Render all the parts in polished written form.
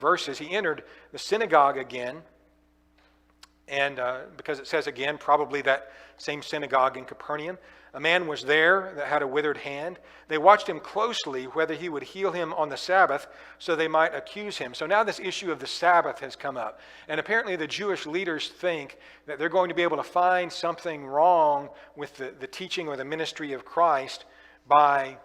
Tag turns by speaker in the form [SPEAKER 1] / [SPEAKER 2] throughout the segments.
[SPEAKER 1] verses, he entered the synagogue again. And because it says again, probably that same synagogue in Capernaum, a man was there that had a withered hand. They watched him closely, whether he would heal him on the Sabbath, so they might accuse him. So now this issue of the Sabbath has come up. And apparently the Jewish leaders think that they're going to be able to find something wrong with the teaching or the ministry of Christ by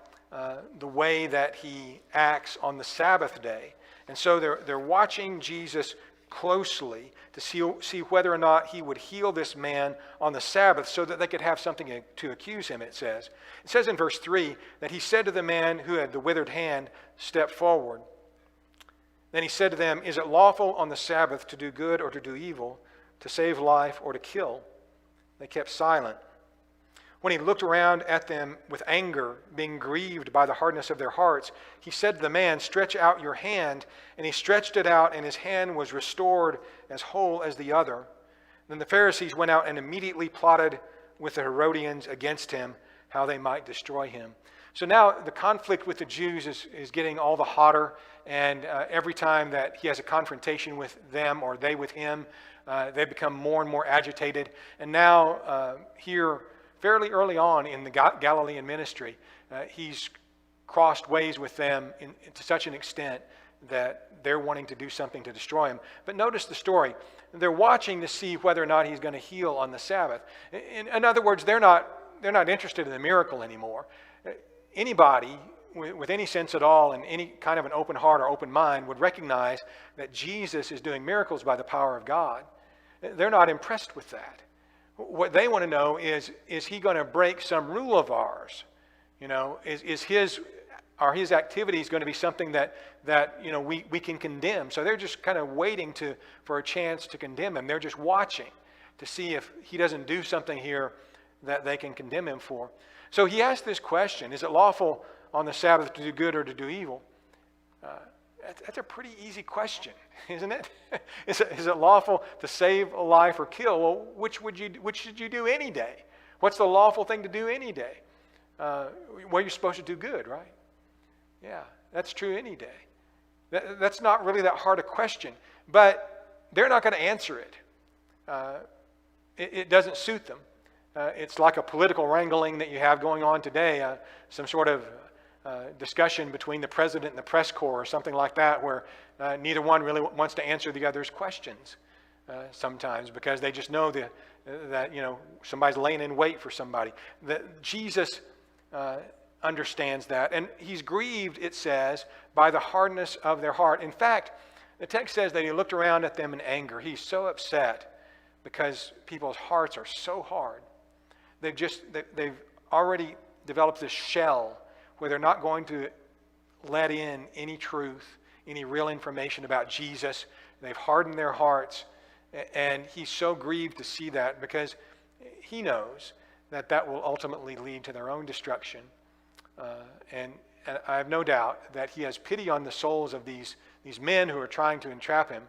[SPEAKER 1] the way that he acts on the Sabbath day. And so they're watching Jesus closely to see whether or not he would heal this man on the Sabbath so that they could have something to accuse him, it says. It says in verse 3 that he said to the man who had the withered hand, "Step forward." Then he said to them, "Is it lawful on the Sabbath to do good or to do evil, to save life or to kill?" They kept silent. When he looked around at them with anger, being grieved by the hardness of their hearts, he said to the man, "Stretch out your hand." And he stretched it out, and his hand was restored as whole as the other. Then the Pharisees went out and immediately plotted with the Herodians against him, how they might destroy him. So now the conflict with the Jews is getting all the hotter, and every time that he has a confrontation with them or they with him, they become more and more agitated. And now here, fairly early on in the Galilean ministry, he's crossed ways with them to such an extent that they're wanting to do something to destroy him. But notice the story. They're watching to see whether or not he's going to heal on the Sabbath. In other words, they're not interested in the miracle anymore. Anybody with any sense at all and any kind of an open heart or open mind would recognize that Jesus is doing miracles by the power of God. They're not impressed with that. What they want to know is he going to break some rule of ours? You know, are his activities going to be something that we can condemn? So they're just kind of waiting for a chance to condemn him. They're just watching to see if he doesn't do something here that they can condemn him for. So he asked this question: is it lawful on the Sabbath to do good or to do evil? That's a pretty easy question, isn't it? Is it lawful to save a life or kill? Well, which should you do any day? What's the lawful thing to do any day? Well, you're supposed to do good, right? Yeah, that's true any day. That's not really that hard a question, but they're not going to answer it. It doesn't suit them. It's like a political wrangling that you have going on today, some sort of discussion between the president and the press corps or something like that, where neither one really wants to answer the other's questions sometimes because they just know that somebody's laying in wait for somebody. That Jesus understands that, and he's grieved, it says, by the hardness of their heart. In fact, the text says that he looked around at them in anger. He's so upset because people's hearts are so hard. They've already developed this shell where they're not going to let in any truth, any real information about Jesus. They've hardened their hearts, and he's so grieved to see that because he knows that will ultimately lead to their own destruction. And I have no doubt that he has pity on the souls of these men who are trying to entrap him,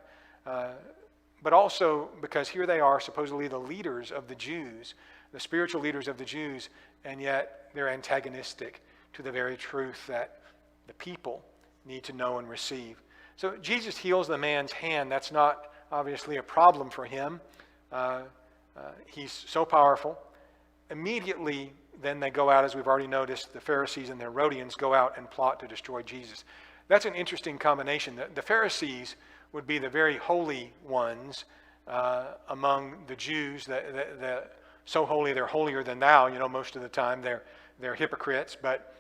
[SPEAKER 1] but also because here they are, supposedly the leaders of the Jews, the spiritual leaders of the Jews, and yet they're antagonistic to the very truth that the people need to know and receive. So Jesus heals the man's hand. That's not obviously a problem for him. He's so powerful. Immediately, then they go out, as we've already noticed, the Pharisees and the Herodians go out and plot to destroy Jesus. That's an interesting combination. The Pharisees would be the very holy ones among the Jews, so holy they're holier than thou. Most of the time they're hypocrites, but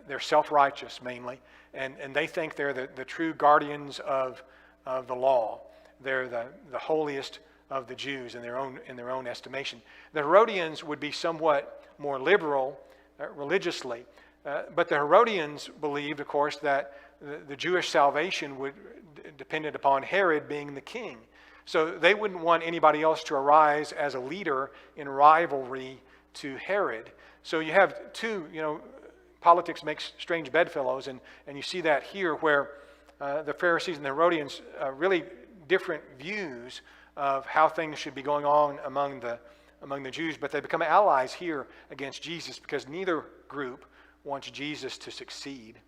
[SPEAKER 1] they're self-righteous mainly, and they think they're the true guardians of the law. They're the holiest of the Jews in their own estimation. The Herodians would be somewhat more liberal religiously, but the Herodians believed, of course, that the Jewish salvation depended upon Herod being the king. So they wouldn't want anybody else to arise as a leader in rivalry to Herod. So you have two, politics makes strange bedfellows, and you see that here where the Pharisees and the Herodians really different views of how things should be going on among the Jews, but they become allies here against Jesus because neither group wants Jesus to succeed.